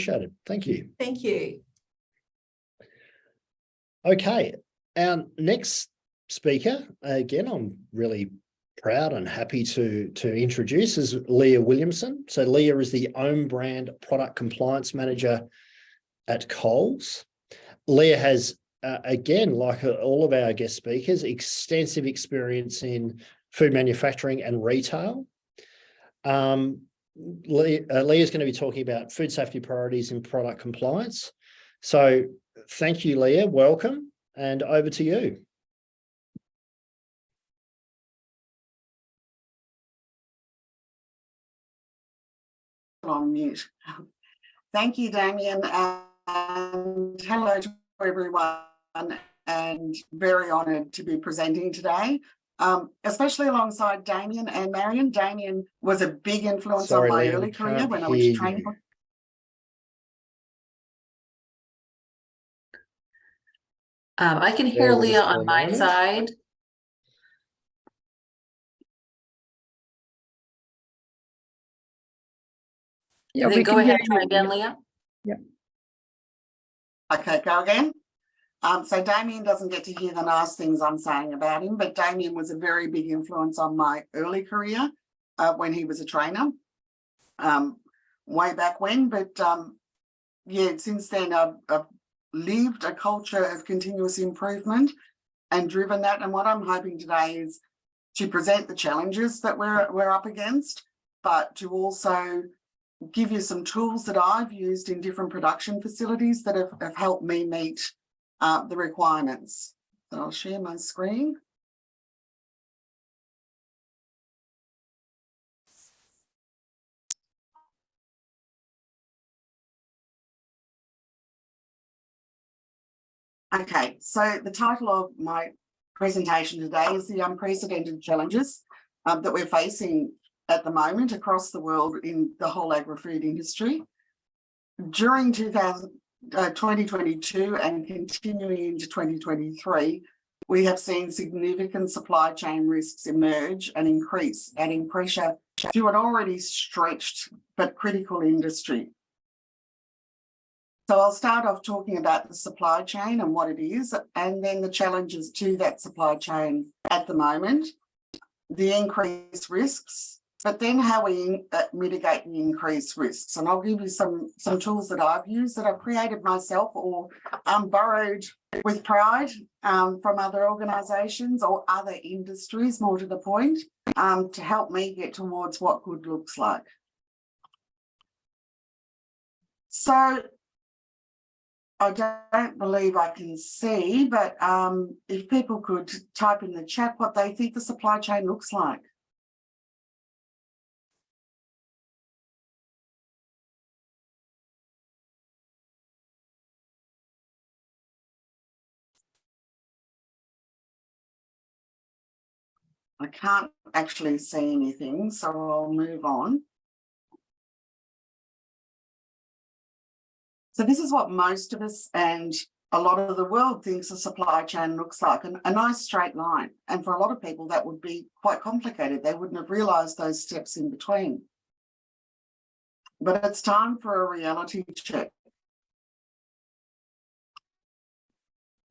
appreciated. Thank you. Thank you. Okay, our next speaker, again, I'm really proud and happy to introduce, is Leah Williamson. So Leah is the Own Brand Product Compliance Manager at Coles. Leah has, again, like all of our guest speakers, extensive experience in food manufacturing and retail. Leah's going to be talking about food safety priorities and product compliance. So thank you, Leah. Welcome, and over to you. On mute. Thank you, Damien, and hello to everyone, and very honoured to be presenting today, especially alongside Damien and Marion. Damien was a big influence on my early career when I went to training. I can hear Leah on my side. Yeah, we go ahead, try again, Leah. Yeah. Okay, go again. So Damien doesn't get to hear the nice things I'm saying about him, but Damien was a very big influence on my early career when he was a trainer, way back when. But yeah, since then I've lived a culture of continuous improvement and driven that. And what I'm hoping today is to present the challenges that we're up against, but to also give you some tools that I've used in different production facilities that have helped me meet the requirements. So I'll share my screen. Okay, so the title of my presentation today is the unprecedented challenges that we're facing at the moment across the world in the whole agri-food industry. During 2022 and continuing into 2023, we have seen significant supply chain risks emerge and increase, adding pressure to an already stretched but critical industry. So I'll start off talking about the supply chain and what it is, and then the challenges to that supply chain at the moment, the increased risks, but then how we mitigate the increased risks. And I'll give you some tools that I've used that I've created myself or borrowed with pride from other organisations or other industries, more to the point, to help me get towards what good looks like. So I don't believe I can see, but if people could type in the chat what they think the supply chain looks like. I can't actually see anything, so I'll move on. So this is what most of us and a lot of the world thinks a supply chain looks like, a nice straight line. And for a lot of people, that would be quite complicated. They wouldn't have realised those steps in between. But it's time for a reality check.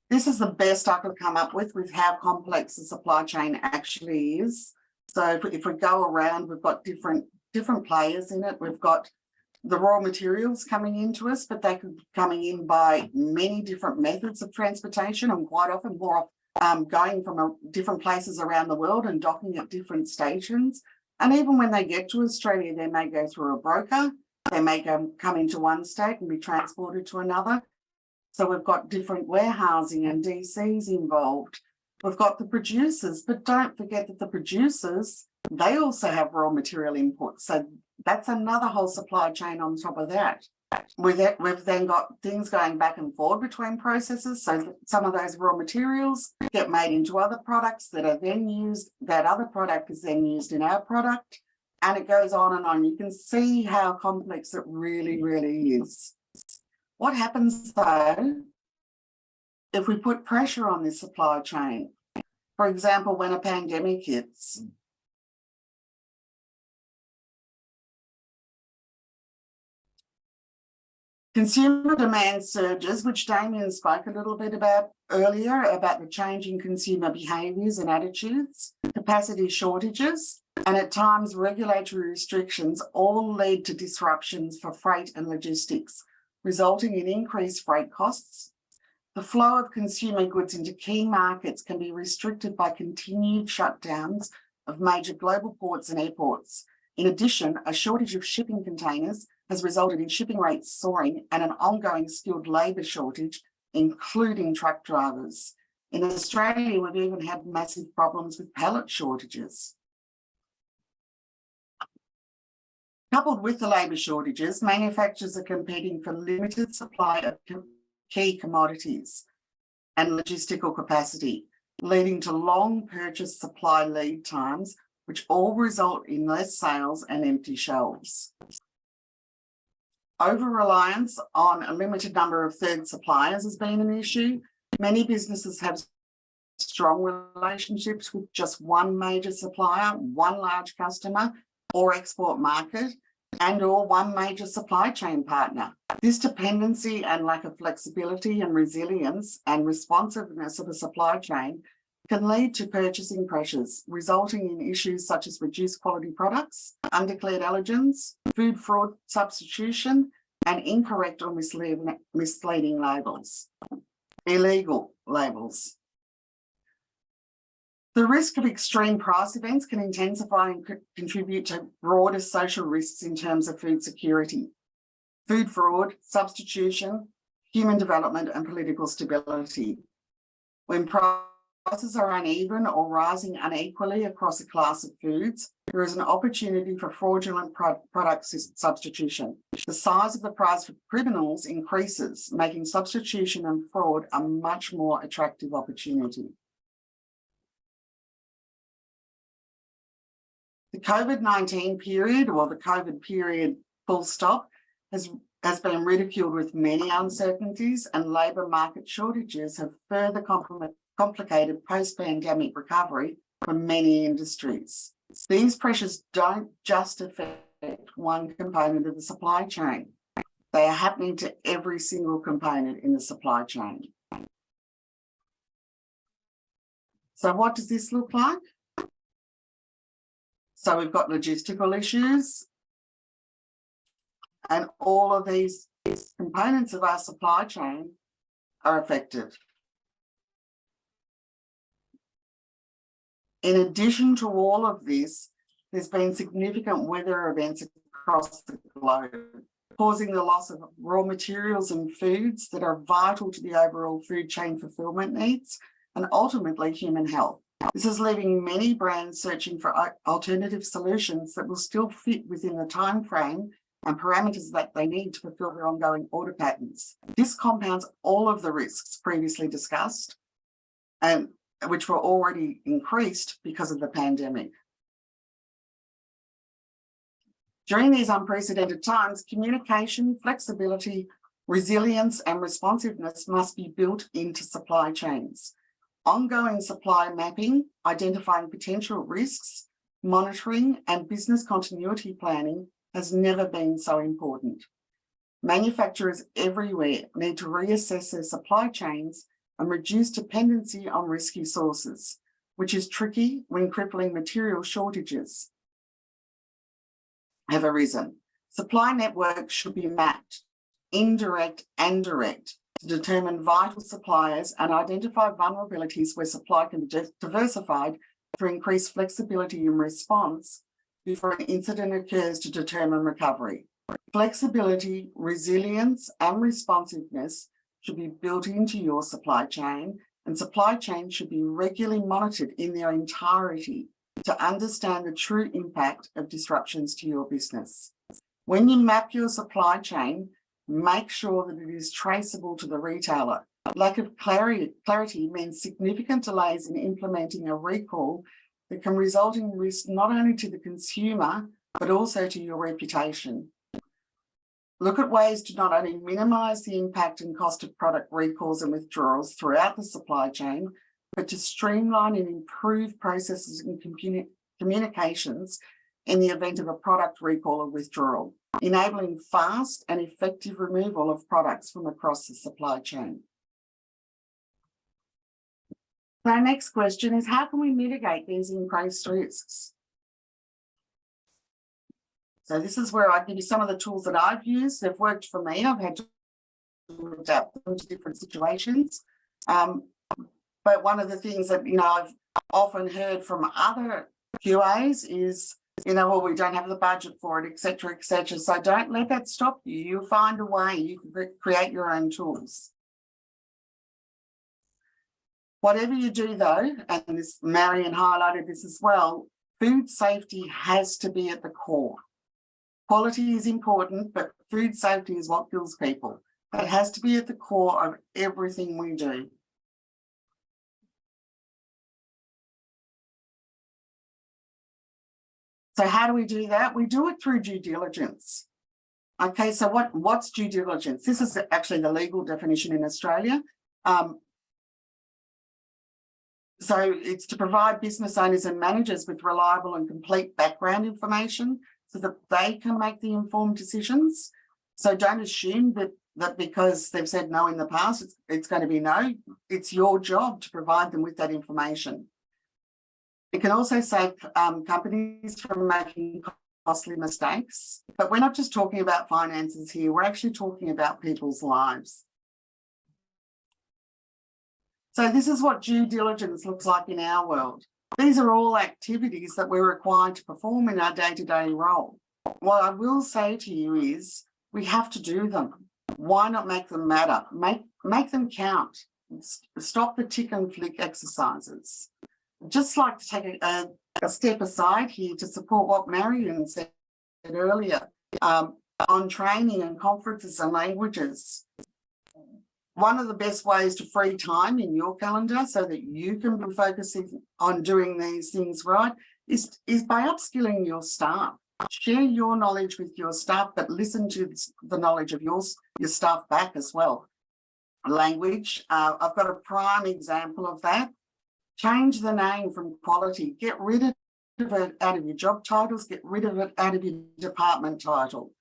This is the best I could come up with how complex the supply chain actually is. So if we go around, we've got different players in it. We've got the raw materials coming into us, but they could be coming in by many different methods of transportation, and quite often more going from different places around the world and docking at different stations. And even when they get to Australia, they may go through a broker. They may come into one state and be transported to another. So we've got different warehousing and DCs involved. We've got the producers, but don't forget that the producers, they also have raw material input. So that's another whole supply chain on top of that. We've then got things going back and forth between processes. So some of those raw materials get made into other products that are then used. That other product is then used in our product. And it goes on and on. You can see how complex it really, really is. What happens though, if we put pressure on this supply chain? For example, when a pandemic hits, Consumer demand surges, which Damien spoke a little bit about earlier, about the changing consumer behaviours and attitudes, capacity shortages, and at times regulatory restrictions all lead to disruptions for freight and logistics, resulting in increased freight costs. The flow of consumer goods into key markets can be restricted by continued shutdowns of major global ports and airports. In addition, a shortage of shipping containers has resulted in shipping rates soaring and an ongoing skilled labour shortage, including truck drivers. In Australia, we've even had massive problems with pallet shortages. Coupled with the labour shortages, manufacturers are competing for limited supply of key commodities and logistical capacity, leading to long purchase supply lead times, which all result in less sales and empty shelves. Over-reliance on a limited number of third suppliers has been an issue. Many businesses have strong relationships with just one major supplier, one large customer or export market, and or one major supply chain partner. This dependency and lack of flexibility and resilience and responsiveness of a supply chain can lead to purchasing pressures, resulting in issues such as reduced quality products, undeclared allergens, food fraud substitution, and incorrect or misleading labels, illegal labels. The risk of extreme price events can intensify and contribute to broader social risks in terms of food security, food fraud, substitution, human development, and political stability. When prices are uneven or rising unequally across a class of foods, there is an opportunity for fraudulent product substitution. The size of the prize for criminals increases, making substitution and fraud a much more attractive opportunity. The COVID-19 period, or the COVID period full stop, has been ridiculed with many uncertainties, and labour market shortages have further complicated post-pandemic recovery for many industries. These pressures don't just affect one component of the supply chain. They are happening to every single component in the supply chain. So what does this look like? So we've got logistical issues, and all of these components of our supply chain are affected. In addition to all of this, there's been significant weather events across the globe, causing the loss of raw materials and foods that are vital to the overall food chain fulfillment needs and ultimately human health. This is leaving many brands searching for alternative solutions that will still fit within the time frame and parameters that they need to fulfill their ongoing order patterns. This compounds all of the risks previously discussed, and which were already increased because of the pandemic. During these unprecedented times, communication, flexibility, resilience, and responsiveness must be built into supply chains. Ongoing supply mapping, identifying potential risks, monitoring, and business continuity planning has never been so important. Manufacturers everywhere need to reassess their supply chains and reduce dependency on risky sources, which is tricky when crippling material shortages have arisen. Supply networks should be mapped, indirect and direct, to determine vital suppliers and identify vulnerabilities where supply can be diversified to increase flexibility in response before an incident occurs to determine recovery. Flexibility, resilience, and responsiveness should be built into your supply chain, and supply chains should be regularly monitored in their entirety to understand the true impact of disruptions to your business. When you map your supply chain, make sure that it is traceable to the retailer. Lack of clarity means significant delays in implementing a recall that can result in risk not only to the consumer, but also to your reputation. Look at ways to not only minimise the impact and cost of product recalls and withdrawals throughout the supply chain, but to streamline and improve processes and communications in the event of a product recall or withdrawal, enabling fast and effective removal of products from across the supply chain. Our next question is, how can we mitigate these increased risks? So this is where I give you some of the tools that I've used. They've worked for me. I've had to adapt them to different situations. But one of the things that, I've often heard from other QAs is, well, we don't have the budget for it, et cetera, et cetera. So don't let that stop you. You'll find a way. You can create your own tools. Whatever you do, though, and this Marion highlighted this as well, food safety has to be at the core. Quality is important, but food safety is what kills people. It has to be at the core of everything we do. So how do we do that? We do it through due diligence. Okay, so what's due diligence? This is actually the legal definition in Australia. So it's to provide business owners and managers with reliable and complete background information so that they can make the informed decisions. So don't assume that because they've said no in the past, it's going to be no. It's your job to provide them with that information. It can also save companies from making costly mistakes. But we're not just talking about finances here. We're actually talking about people's lives. So this is what due diligence looks like in our world. These are all activities that we're required to perform in our day-to-day role. What I will say to you is we have to do them. Why not make them matter? Make them count. Stop the tick and flick exercises. I'd just like to take a step aside here to support what Marion said earlier on training and conferences and languages. One of the best ways to free time in your calendar so that you can be focusing on doing these things right is by upskilling your staff. Share your knowledge with your staff, but listen to the knowledge of your staff back as well. Language, I've got a prime example of that. Change the name from quality. Get rid of it out of your job titles. Get rid of it out of your department title.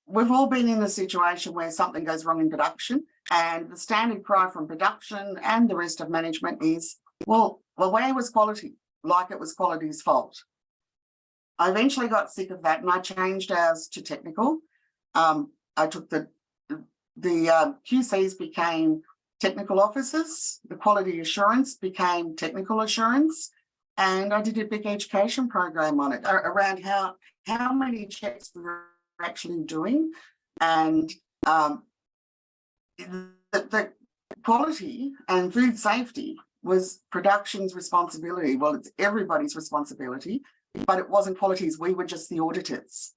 We've all been in a situation where something goes wrong in production, and the standard cry from production and the rest of management is, well, where was quality? Like it was quality's fault. I eventually got sick of that and I changed ours to technical. I took the QCs became technical officers, the quality assurance became technical assurance, and I did a big education program on it around how many checks we were actually doing, and the quality and food safety was production's responsibility. Well, it's everybody's responsibility, but it wasn't quality's. We were just the auditors.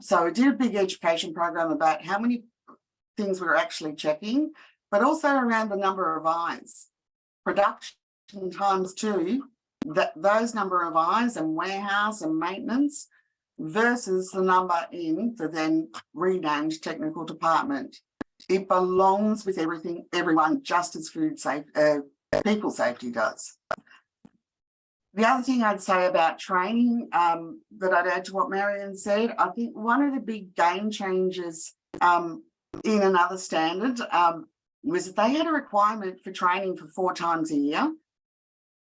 So I did a big education program about how many things we were actually checking, but also around the number of eyes. Production times two, those number of eyes and warehouse and maintenance versus the number in the then renamed technical department. It belongs with everyone, just as people safety does. The other thing I'd say about training that I'd add to what Marion said, I think one of the big game changers in another standard was that they had a requirement for training for 4 times a year.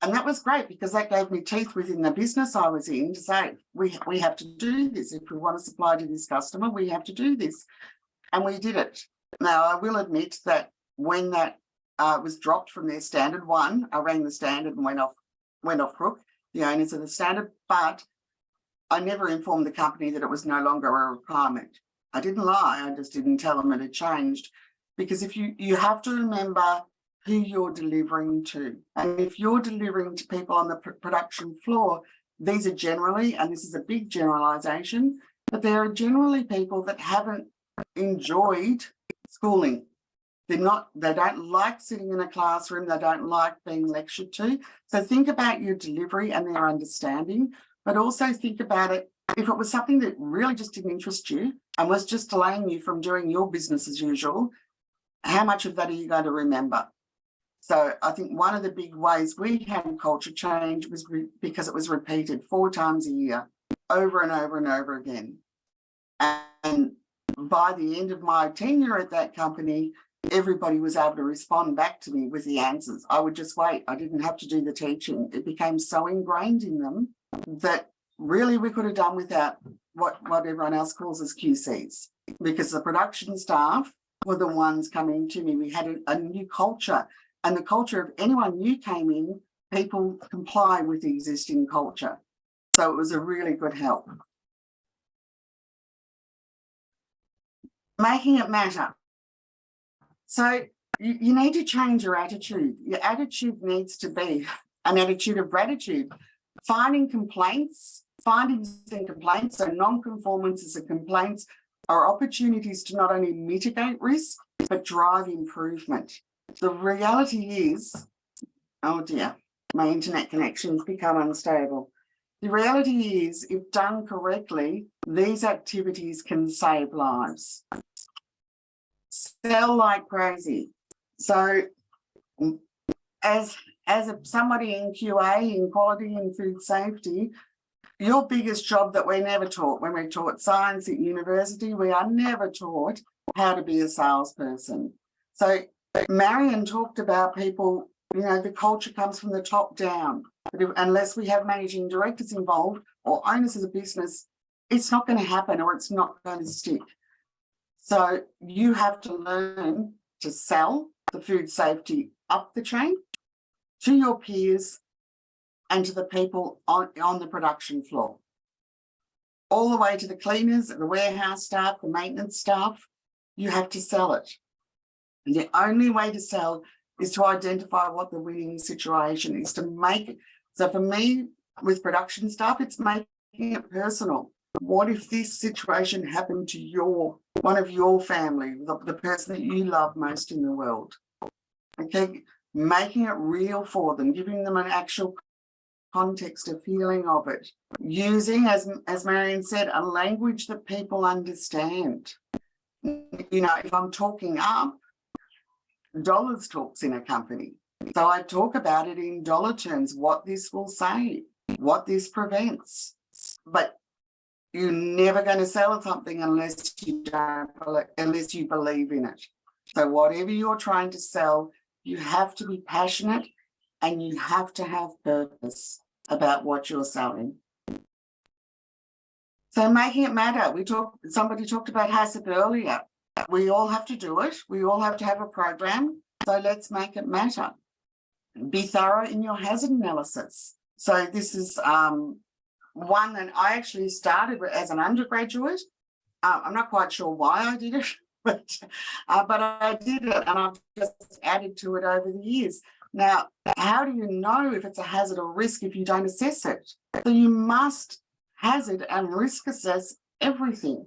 And that was great because that gave me teeth within the business I was in to say, we have to do this. If we want to supply to this customer, we have to do this. And we did it. Now, I will admit that when that was dropped from their standard one, I rang the standard and went off crook, the owners of the standard, but I never informed the company that it was no longer a requirement. I didn't lie, I just didn't tell them it had changed. Because if you have to remember who you're delivering to. And if you're delivering to people on the production floor, these are generally, and this is a big generalization, but there are generally people that haven't enjoyed schooling. They don't like sitting in a classroom, they don't like being lectured to. So think about your delivery and their understanding, but also think about it, if it was something that really just didn't interest you and was just delaying you from doing your business as usual, how much of that are you going to remember? So I think one of the big ways we had culture change was because it was repeated 4 times a year. over and over and over again. And by the end of my tenure at that company, everybody was able to respond back to me with the answers. I would just wait. I didn't have to do the teaching. It became so ingrained in them that really we could have done without what everyone else calls as QCs, because the production staff were the ones coming to me. We had a new culture, and the culture of anyone new came in, people comply with the existing culture. So it was a really good help. Making it matter. So you need to change your attitude. Your attitude needs to be an attitude of gratitude. Findings and complaints, so non-conformances and complaints are opportunities to not only mitigate risk, but drive improvement. The reality is, oh dear, my internet connection's become unstable. The reality is, if done correctly, these activities can save lives. Sell like crazy. So as somebody in QA, in quality and food safety, your biggest job that we're never taught, when we're taught science at university, we are never taught how to be a salesperson. So Marion talked about people, you know, the culture comes from the top down. But unless we have managing directors involved or owners of the business, it's not going to happen, or it's not going to stick. So you have to learn to sell the food safety up the chain to your peers and to the people on the production floor, all the way to the cleaners, the warehouse staff, the maintenance staff. You have to sell it. And the only way to sell is to identify what the winning situation is, to make it. So for me, with production staff, it's making it personal. What if this situation happened to one of your family, the person that you love most in the world? Okay, making it real for them, giving them an actual context, a feeling of it, using, as Marion said, a language that people understand. You know, if I'm talking up, dollars talks in a company. So I talk about it in dollar terms, what this will save, what this prevents. But you're never going to sell something unless you believe in it. So whatever you're trying to sell, you have to be passionate and you have to have purpose about what you're selling. So making it matter. Somebody talked about HACCP earlier. We all have to do it. We all have to have a program. So let's make it matter. Be thorough in your hazard analysis. So this is one that I actually started as an undergraduate. I'm not quite sure why I did it, but I did it, and I've just added to it over the years. Now, how do you know if it's a hazard or risk if you don't assess it? So you must hazard and risk assess everything.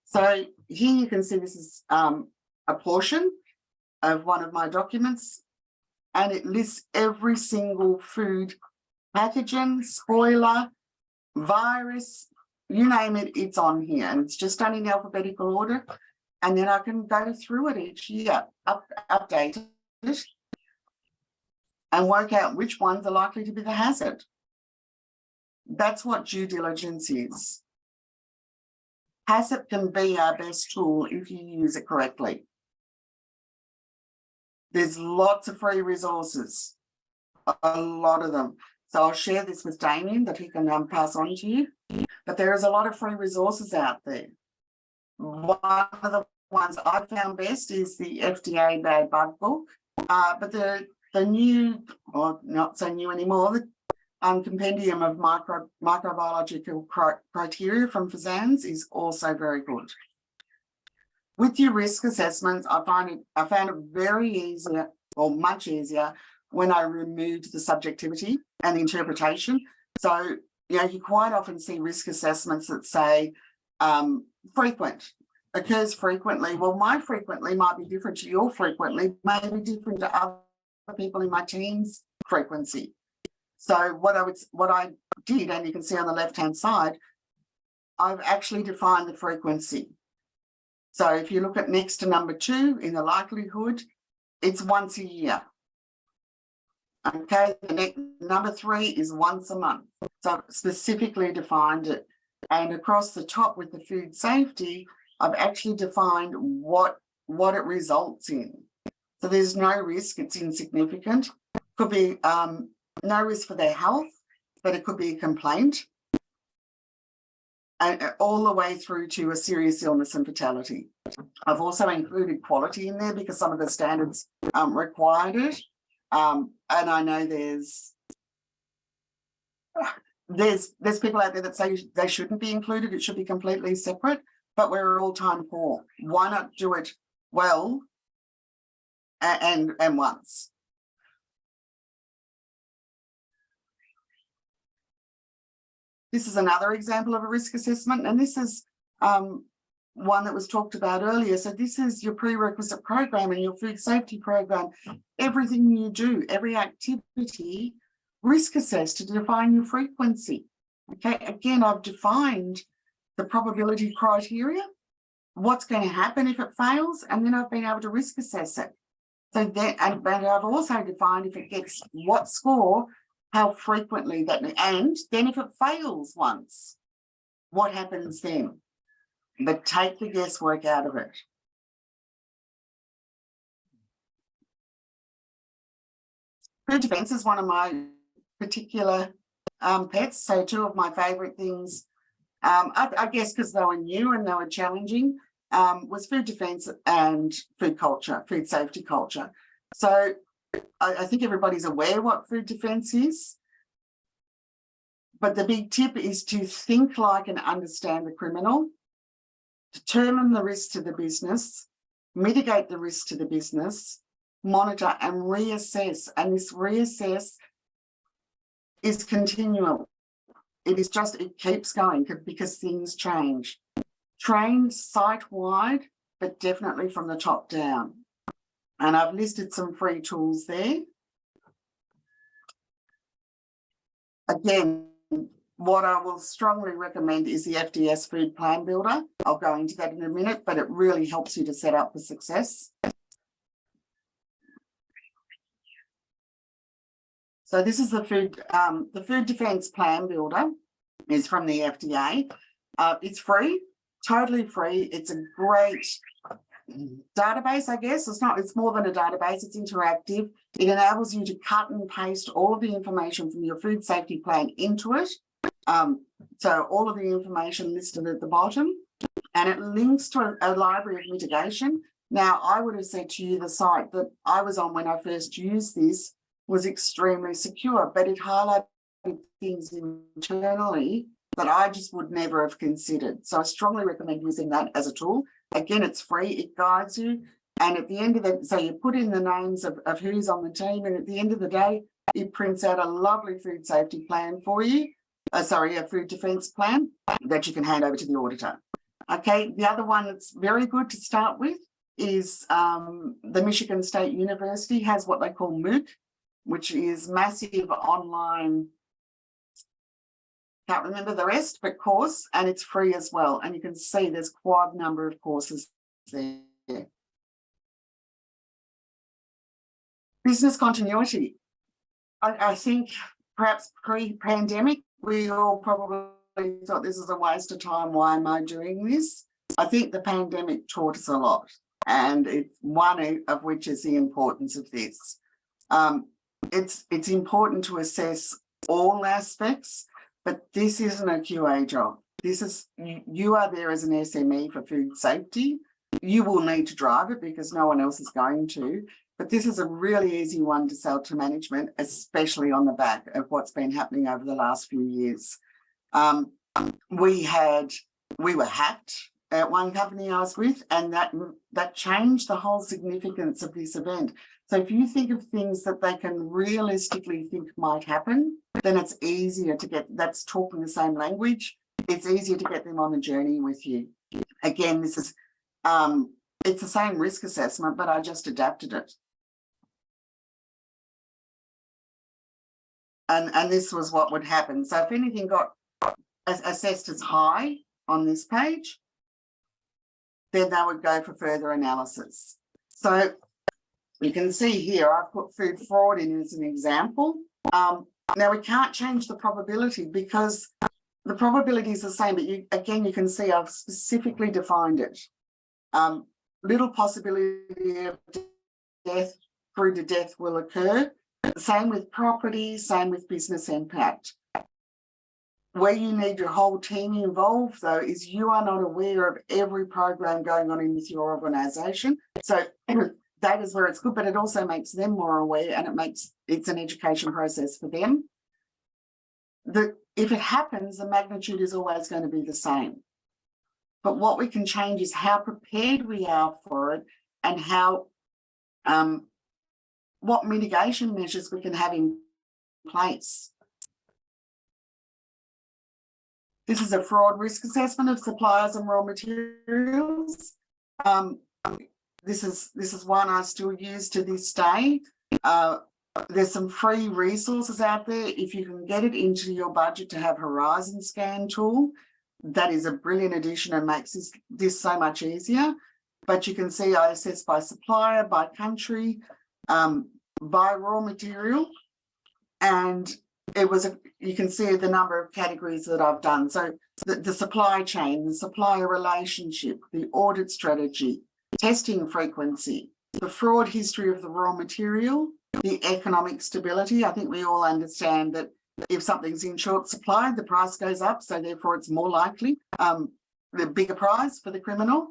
So here you can see this is a portion of one of my documents, and it lists every single food pathogen, spoiler, virus, you name it, it's on here, and it's just done in alphabetical order. And then I can go through it each year, update it, and work out which ones are likely to be the hazard. That's what due diligence is. HACCP can be our best tool if you use it correctly. There's lots of free resources, a lot of them. So I'll share this with Damien that he can pass on to you. But there is a lot of free resources out there. One of the ones I found best is the FDA Bad Bug Book. But the new, or not so new anymore, the compendium of microbiological criteria from FSANZ is also very good. With your risk assessments, I found it very easy, or much easier, when I removed the subjectivity and interpretation. So, you know, you quite often see risk assessments that say frequent, occurs frequently. Well, my frequently might be different to your frequently, may be different to other people in my team's frequency. So what I did, and you can see on the left-hand side, I've actually defined the frequency. So if you look at next to number 2 in the likelihood, it's once a year. Okay, the next, number 3 is once a month. So I've specifically defined it. And across the top with the food safety, I've actually defined what it results in. So there's no risk, it's insignificant. Could be no risk for their health, but it could be a complaint. And all the way through to a serious illness and fatality. I've also included quality in there because some of the standards required it. And I know there's people out there that say they shouldn't be included, it should be completely separate, but we're all time poor. Why not do it well and once? This is another example of a risk assessment, and this is one that was talked about earlier. So this is your prerequisite program and your food safety program. Everything you do, every activity, risk assess to define your frequency. Okay, again, I've defined the probability criteria, what's going to happen if it fails, and then I've been able to risk assess it. So then, and I've also defined if it gets what score, how frequently that, and then if it fails once, what happens then? But take the guesswork out of it. Food defense is one of my particular pets. So two of my favorite things, I guess because they were new and they were challenging, was food defense and food culture, food safety culture. So I think everybody's aware what food defense is, but the big tip is to think like and understand the criminal, determine the risk to the business, mitigate the risk to the business, monitor and reassess. And this reassess is continual. It is just, it keeps going because things change. Train site-wide, but definitely from the top down. And I've listed some free tools there. Again, what I will strongly recommend is the FDS Food Plan Builder. I'll go into that in a minute, but it really helps you to set up for success. So this is the Food Defense Plan Builder is from the FDA. It's free, totally free. It's a great database, I guess. It's more than a database, it's interactive. It enables you to cut and paste all of the information from your food safety plan into it. So all of the information listed at the bottom, and it links to a library of mitigation. Now, I would have said to you the site that I was on when I first used this was extremely secure, but it highlighted things internally that I just would never have considered. So I strongly recommend using that as a tool. Again, it's free, it guides you. And at the end of it, so you put in the names of who's on the team, and at the end of the day, it prints out a lovely food safety plan for you. A food defense plan that you can hand over to the auditor. Okay, the other one that's very good to start with is the Michigan State University has what they call MOOC, which is massive online, can't remember the rest, but course, and it's free as well. And you can see there's quite a number of courses there. Business continuity. I think perhaps pre-pandemic, we all probably thought this is a waste of time. Why am I doing this? I think the pandemic taught us a lot, and it's one of which is the importance of this. It's important to assess all aspects, but this isn't a QA job. This is, you are there as an SME for food safety. You will need to drive it because no one else is going to. But this is a really easy one to sell to management, especially on the back of what's been happening over the last few years. We were hacked at one company I was with, and that changed the whole significance of this event. So if you think of things that they can realistically think might happen, then it's easier to get, that's talking the same language. It's easier to get them on the journey with you. Again, this is, it's the same risk assessment, but I just adapted it. And this was what would happen. So if anything got assessed as high on this page, then they would go for further analysis. So you can see here, I've put food fraud in as an example. Now we can't change the probability because the probability is the same, but you can see I've specifically defined it. Little possibility of death through to death will occur. Same with property, same with business impact. Where you need your whole team involved, though, is you are not aware of every program going on with your organisation. So that is where it's good, but it also makes them more aware, and it's an education process for them. If it happens, the magnitude is always going to be the same. But what we can change is how prepared we are for it, and how what mitigation measures we can have in place. This is a fraud risk assessment of suppliers and raw materials. This is one I still use to this day. There's some free resources out there. If you can get it into your budget to have Horizon Scan tool, that is a brilliant addition and makes this so much easier. But you can see I assess by supplier, by country, by raw material, and you can see the number of categories that I've done. So the supply chain, the supplier relationship, the audit strategy, testing frequency, the fraud history of the raw material, the economic stability. I think we all understand that if something's in short supply, the price goes up, so therefore it's more likely the bigger price for the criminal.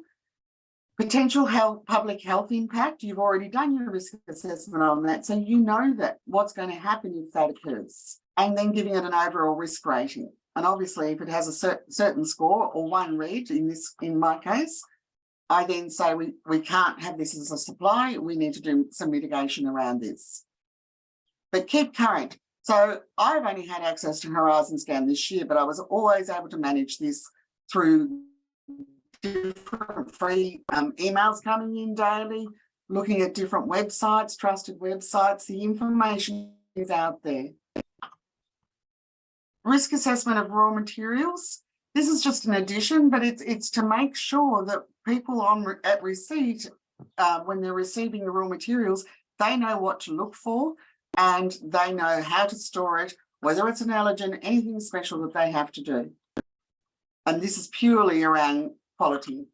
Potential public health impact, you've already done your risk assessment on that, so you know that what's going to happen if that occurs, and then giving it an overall risk rating. And obviously, if it has a certain score or one read, in my case, I then say we can't have this as a supply, we need to do some mitigation around this. But keep current. So I've only had access to Horizon Scan this year, but I was always able to manage this through different free emails coming in daily, looking at different websites, trusted websites. The information is out there. Risk assessment of raw materials. This is just an addition, but it's to make sure that people at receipt, when they're receiving the raw materials, they know what to look for, and they know how to store it, whether it's an allergen, anything special that they have to do. And this is purely around quality.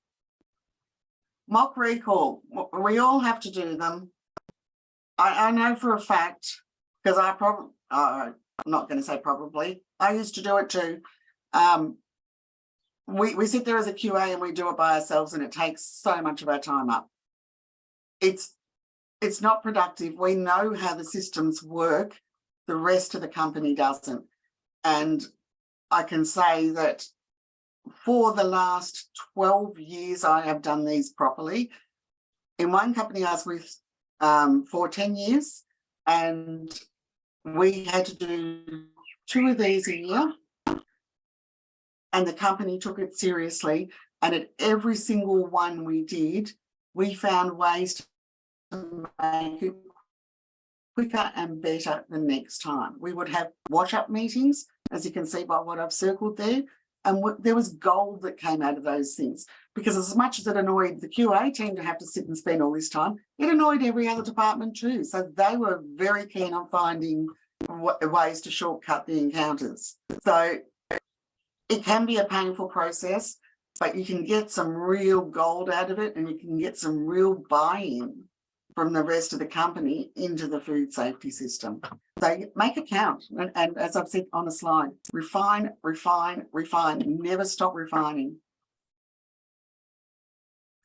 Mock recall, we all have to do them. I know for a fact, because I'm not going to say probably, I used to do it too. We sit there as a QA and we do it by ourselves, and it takes so much of our time up. It's not productive. We know how the systems work. The rest of the company doesn't. And I can say that for the last 12 years, I have done these properly. In one company I was with for 10 years, and we had to do 2 of these a year. And the company took it seriously. And at every single one we did, we found ways to make it quicker and better the next time. We would have watch-up meetings, as you can see by what I've circled there. And there was gold that came out of those things, because as much as it annoyed the QA team to have to sit and spend all this time, it annoyed every other department too. So they were very keen on finding ways to shortcut the encounters. So it can be a painful process, but you can get some real gold out of it, and you can get some real buy-in from the rest of the company into the food safety system. So make it count. And as I've said on the slide, refine, refine, refine, never stop refining.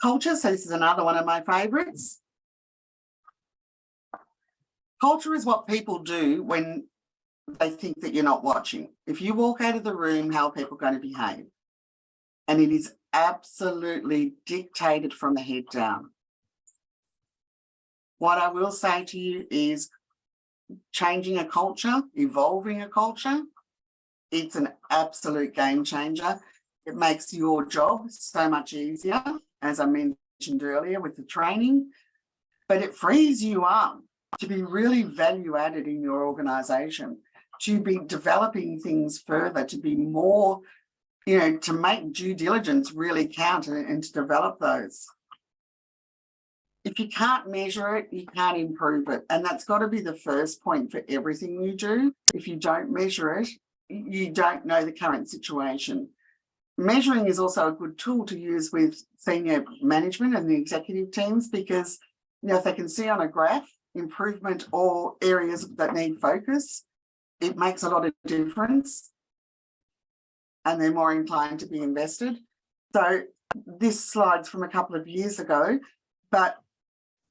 Culture, so this is another one of my favorites. Culture is what people do when they think that you're not watching. If you walk out of the room, how are people going to behave? And it is absolutely dictated from the head down. What I will say to you is changing a culture, evolving a culture, it's an absolute game changer. It makes your job so much easier, as I mentioned earlier with the training, but it frees you up to be really value added in your organisation, to be developing things further, to be more, to make due diligence really count and to develop those. If you can't measure it, you can't improve it. And that's got to be the first point for everything you do. If you don't measure it, you don't know the current situation. Measuring is also a good tool to use with senior management and the executive teams, because if they can see on a graph improvement or areas that need focus, it makes a lot of difference and they're more inclined to be invested. So this slide's from a couple of years ago, but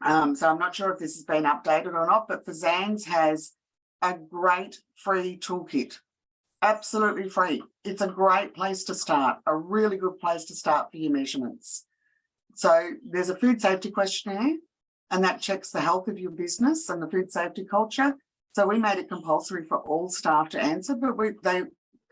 so I'm not sure if this has been updated or not, but Fazan's has a great free toolkit, absolutely free. It's a great place to start, a really good place to start for your measurements. So there's a food safety questionnaire, and that checks the health of your business and the food safety culture. So we made it compulsory for all staff to answer, but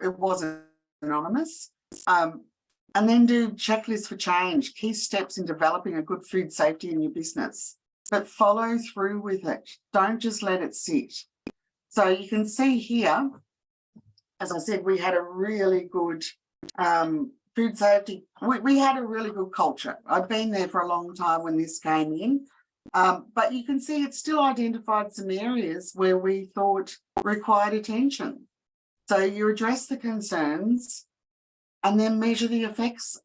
it wasn't anonymous. And then do checklists for change, key steps in developing a good food safety in your business, but follow through with it. Don't just let it sit. So you can see here, as I said, we had a really good food safety. We had a really good culture. I've been there for a long time when this came in, but you can see it still identified some areas where we thought required attention. So you address the concerns and then measure the effects,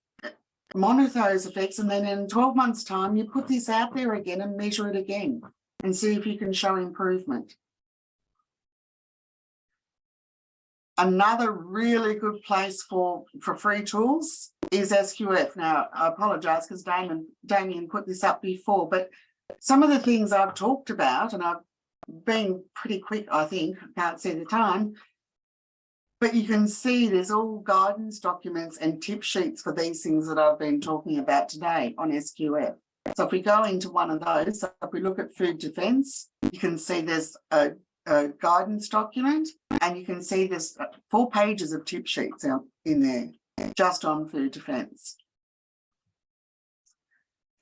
monitor those effects, and then in 12 months' time, you put this out there again and measure it again and see if you can show improvement. Another really good place for free tools is SQF. Now, I apologise because Damien put this up before, but some of the things I've talked about, and I've been pretty quick, I think, I can't see the time, but you can see there's all guidance documents and tip sheets for these things that I've been talking about today on SQF. So if we go into one of those, so if we look at food defence, you can see there's a guidance document, and you can see there's 4 pages of tip sheets out in there just on food defence.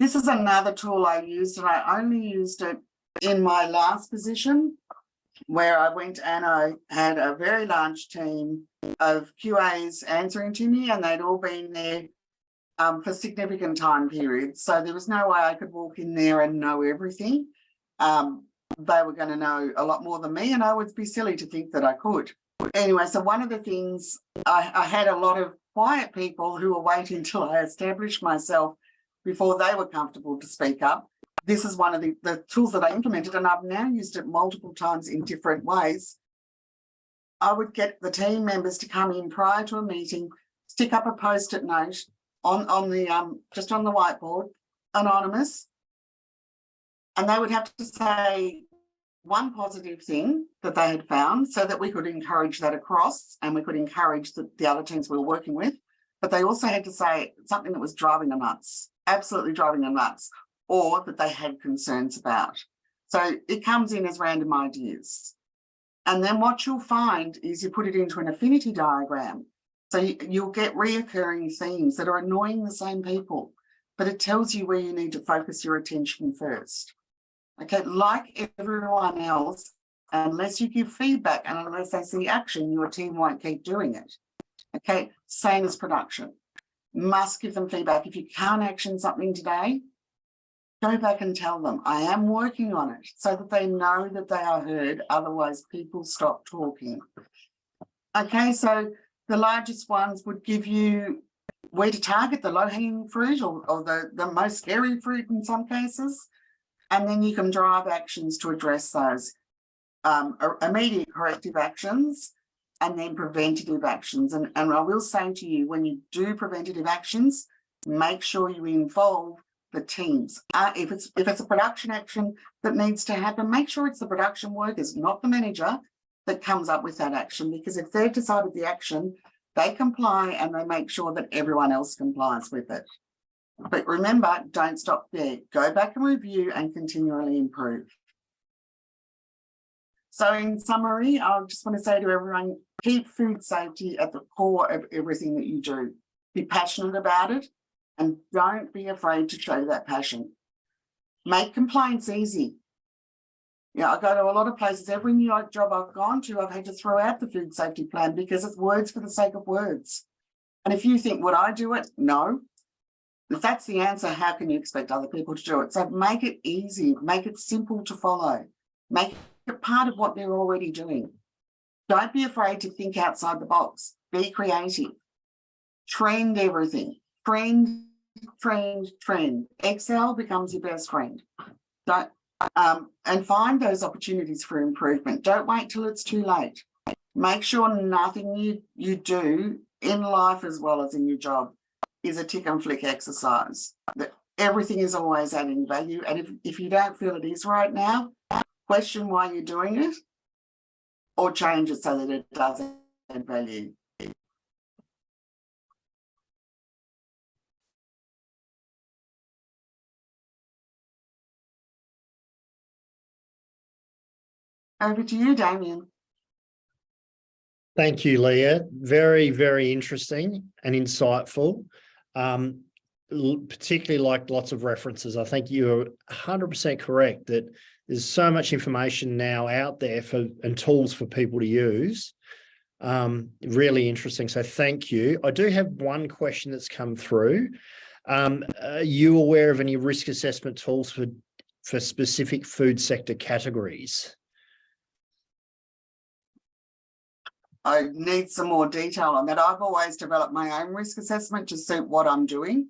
This is another tool I used, and I only used it in my last position, where I went and I had a very large team of QAs answering to me, and they'd all been there for significant time periods. So there was no way I could walk in there and know everything. They were going to know a lot more than me, and I would be silly to think that I could. Anyway, so one of the things, I had a lot of quiet people who were waiting till I established myself before they were comfortable to speak up. This is one of the tools that I implemented, and I've now used it multiple times in different ways. I would get the team members to come in prior to a meeting, stick up a post-it note on the just on the whiteboard, anonymous, and they would have to say one positive thing that they had found so that we could encourage that across, and we could encourage the other teams we were working with. But they also had to say something that was driving them nuts, absolutely driving them nuts, or that they had concerns about. So it comes in as random ideas. And then what you'll find is you put it into an affinity diagram. So you'll get reoccurring themes that are annoying the same people, but it tells you where you need to focus your attention first. Okay, like everyone else, unless you give feedback and unless they see action, your team won't keep doing it. Okay, same as production. Must give them feedback. If you can't action something today, go back and tell them, I am working on it, so that they know that they are heard. Otherwise, people stop talking. Okay, so the largest ones would give you where to target the low-hanging fruit or the most scary fruit in some cases. And then you can drive actions to address those immediate corrective actions and then preventative actions. And I will say to you, when you do preventative actions, make sure you involve the teams. If it's a production action that needs to happen, make sure it's the production workers, not the manager, that comes up with that action, because if they've decided the action, they comply and they make sure that everyone else complies with it. But remember, don't stop there. Go back and review and continually improve. So in summary, I just want to say to everyone, keep food safety at the core of everything that you do. Be passionate about it and don't be afraid to show that passion. Make compliance easy. I go to a lot of places. Every new job I've gone to, I've had to throw out the food safety plan because it's words for the sake of words. And if you think, would I do it? No. If that's the answer, how can you expect other people to do it? So make it easy, make it simple to follow, make it part of what they're already doing. Don't be afraid to think outside the box. Be creative. Trend everything. Trend. Excel becomes your best friend. Don't and find those opportunities for improvement. Don't wait till it's too late. Make sure nothing you do in life as well as in your job is a tick and flick exercise. That everything is always adding value. And if you don't feel it is right now, question why you're doing it or change it so that it does add value. Over to you, Damien. Thank you, Leah. Very, very interesting and insightful. Particularly like lots of references. I think you're 100% correct that there's so much information now out there and tools for people to use. Really interesting. So thank you. I do have one question that's come through. Are you aware of any risk assessment tools for specific food sector categories? I need some more detail on that. I've always developed my own risk assessment to suit what I'm doing.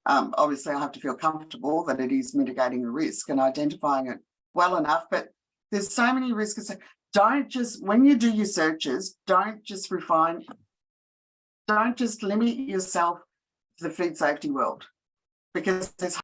Obviously, I have to feel comfortable that it is mitigating a risk and identifying it well enough. But there's so many risks. Don't just, when you do your searches, don't just limit yourself to the food safety world, because there's